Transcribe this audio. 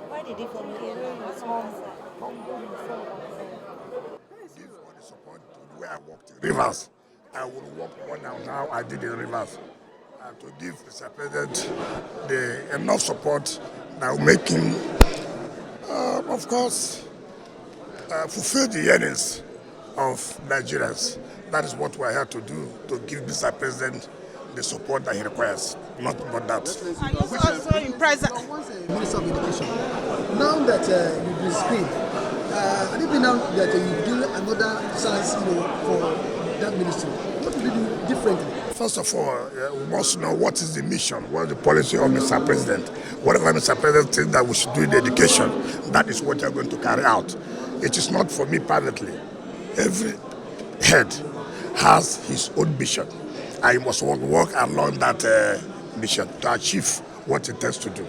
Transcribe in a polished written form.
Why did he come here? Give all the support to where I worked in Rivers. I will work more now I did in Rivers. And to give Mr. President the enough support that will make him, of course, fulfill the yearnings of Nigerians. That is what we are here to do, to give Mr. President the support that he requires, not but that. Are you also impressed? Once a Minister of Education, now that you've been screened, have you been now that you do another chance, for that ministry? What will you do differently? First of all, we must know what is the mission, what is the policy of Mr. President. Whatever Mr. President thinks that we should do in education, that is what we are going to carry out. It is not for me privately. Every head has his own mission. I must work along that mission to achieve what it takes to do.